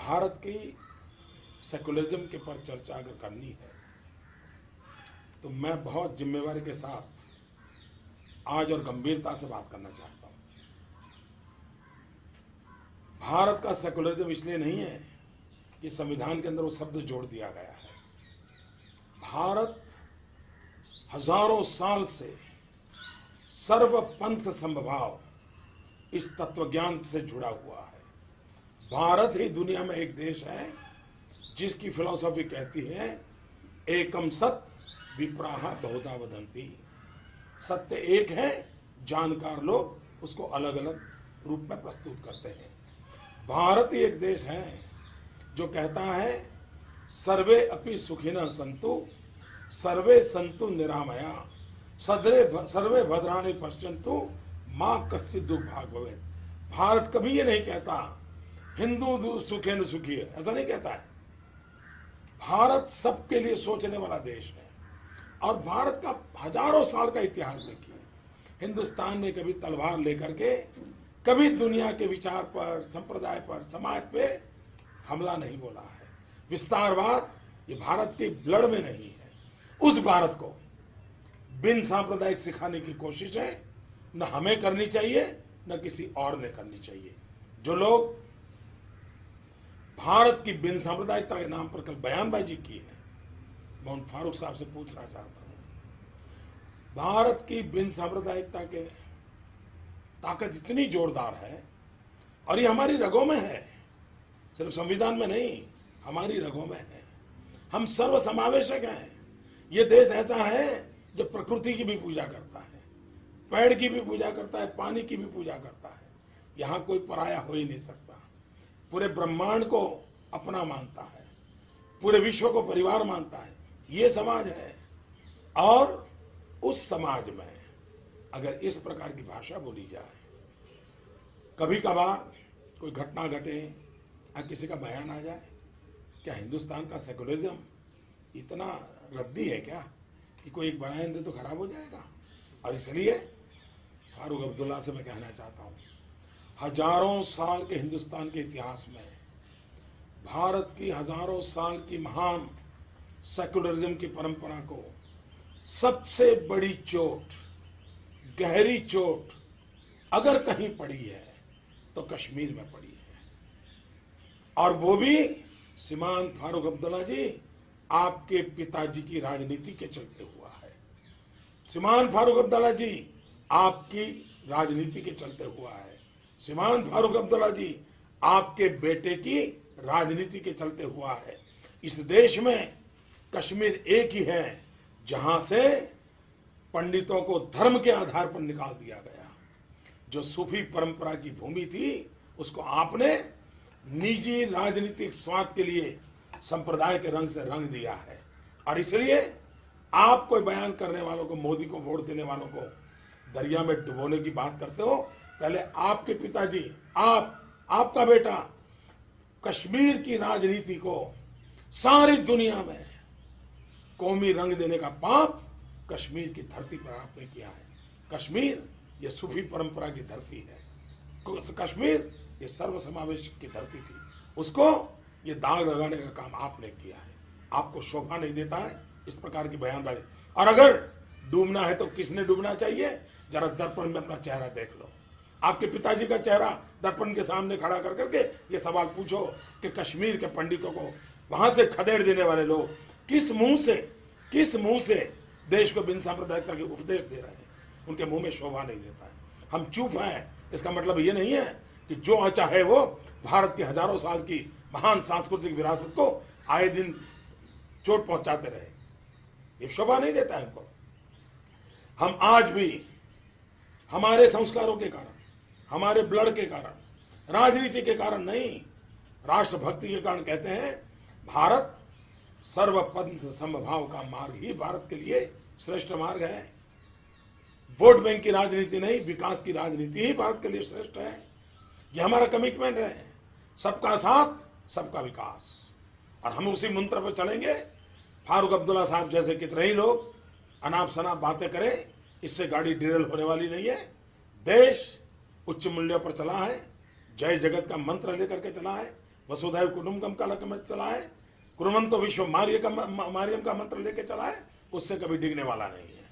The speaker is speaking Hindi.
भारत की सेकुलरिज्म के पर चर्चा अगर करनी है तो मैं बहुत जिम्मेवारी के साथ आज और गंभीरता से बात करना चाहता हूं। भारत का सेकुलरिज्म इसलिए नहीं है कि संविधान के अंदर वो शब्द जोड़ दिया गया है। भारत हजारों साल से सर्वपंथ समभाव इस तत्वज्ञान से जुड़ा हुआ है। भारत ही दुनिया में एक देश है जिसकी फिलॉसफी कहती है एकम सत्य विप्राहा बहुधा वदंती। सत्य एक है, जानकार लोग उसको अलग अलग रूप में प्रस्तुत करते हैं। भारत ही एक देश है जो कहता है सर्वे अपि सुखिनः सन्तु सर्वे सन्तु निरामया सर्वे भद्राणि पश्यन्तु मां कश्चित् दुर्भाग् भवेत्। भारत कभी ये नहीं कहता हिंदू सुखेन सुखी है, ऐसा नहीं कहता है। भारत सबके लिए सोचने वाला देश है और भारत का हजारों साल का इतिहास देखिए। हिंदुस्तान ने कभी तलवार लेकर के कभी दुनिया के विचार पर, संप्रदाय पर, समाज पे हमला नहीं बोला है। विस्तारवाद ये भारत के ब्लड में नहीं है। उस भारत को बिन सांप्रदायिक सिखाने की कोशिश है न हमें करनी चाहिए न किसी और ने करनी चाहिए। जो लोग भारत की बिन सांप्रदायिकता के नाम पर कल बयानबाजी की है, मैं उन फारूक साहब से पूछना चाहता हूं, भारत की बिन सांप्रदायिकता के ताकत इतनी जोरदार है और ये हमारी रगों में है, सिर्फ संविधान में नहीं, हमारी रगों में है। हम सर्वसमावेशक हैं। ये देश ऐसा है जो प्रकृति की भी पूजा करता है, पेड़ की भी पूजा करता है, पानी की भी पूजा करता है। यहाँ कोई पराया हो ही नहीं सकता। पूरे ब्रह्मांड को अपना मानता है, पूरे विश्व को परिवार मानता है। ये समाज है और उस समाज में अगर इस प्रकार की भाषा बोली जाए, कभी कभार कोई घटना घटे या किसी का बयान आ जाए, क्या हिंदुस्तान का सेकुलरिज्म इतना रद्दी है क्या कि कोई एक बयान दे तो खराब हो जाएगा? और इसलिए फारूक अब्दुल्ला से मैं कहना चाहता हूँ, हजारों साल के हिंदुस्तान के इतिहास में भारत की हजारों साल की महान सेकुलरिज्म की परंपरा को सबसे बड़ी चोट, गहरी चोट अगर कहीं पड़ी है तो कश्मीर में पड़ी है। और वो भी श्रीमान फारूक अब्दुल्ला जी आपके पिताजी की राजनीति के चलते हुआ है। श्रीमान फारूक अब्दुल्ला जी आपकी राजनीति के चलते हुआ है। श्रीमान फारूक अब्दुल्ला जी आपके बेटे की राजनीति के चलते हुआ है। इस देश में कश्मीर एक ही है जहां से पंडितों को धर्म के आधार पर निकाल दिया गया। जो सूफी परंपरा की भूमि थी उसको आपने निजी राजनीतिक स्वार्थ के लिए संप्रदाय के रंग से रंग दिया है। और इसलिए आप कोई बयान करने वालों को, मोदी को वोट देने वालों को दरिया में डुबोने की बात करते हो, पहले आपके पिताजी, आपका बेटा कश्मीर की राजनीति को सारी दुनिया में कौमी रंग देने का पाप कश्मीर की धरती पर आपने किया है। कश्मीर ये सूफी परंपरा की धरती है। कश्मीर ये सर्वसमावेश की धरती थी, उसको ये दाग लगाने का काम आपने किया है। आपको शोभा नहीं देता है इस प्रकार की बयानबाजी। और अगर डूबना है तो किसने डूबना चाहिए? जरा दर्पण में अपना चेहरा देख लो। आपके पिताजी का चेहरा दर्पण के सामने खड़ा कर करके ये सवाल पूछो कि कश्मीर के पंडितों को वहां से खदेड़ देने वाले लोग किस मुंह से देश को बिन सांप्रदायिकता के उपदेश दे रहे हैं? उनके मुंह में शोभा नहीं देता है। हम चुप हैं, इसका मतलब ये नहीं है कि जो चाहे वो भारत की हजारों साल की महान सांस्कृतिक विरासत को आए दिन चोट पहुंचाते रहे। ये शोभा नहीं देता है हमको। हम आज भी हमारे संस्कारों के कारण, हमारे ब्लड के कारण, राजनीति के कारण नहीं, राष्ट्रभक्ति के कारण कहते हैं भारत सर्वपंथ समभाव का मार्ग ही भारत के लिए श्रेष्ठ मार्ग है। वोट बैंक की राजनीति नहीं, विकास की राजनीति ही भारत के लिए श्रेष्ठ है। यह हमारा कमिटमेंट है, सबका साथ सबका विकास। और हम उसी मंत्र पर चलेंगे। फारूक अब्दुल्ला साहब जैसे कितने ही लोग अनाप शनाप बातें करें, इससे गाड़ी डिरेल होने वाली नहीं है। देश उच्च मूल्यों पर चला है, जय जगत का मंत्र लेकर के चला है, वसुधैव कुटुंबकम का चलाए, कुर्वन्तो विश्व मारियम का मंत्र लेके चलाए, उससे कभी डिगने वाला नहीं है।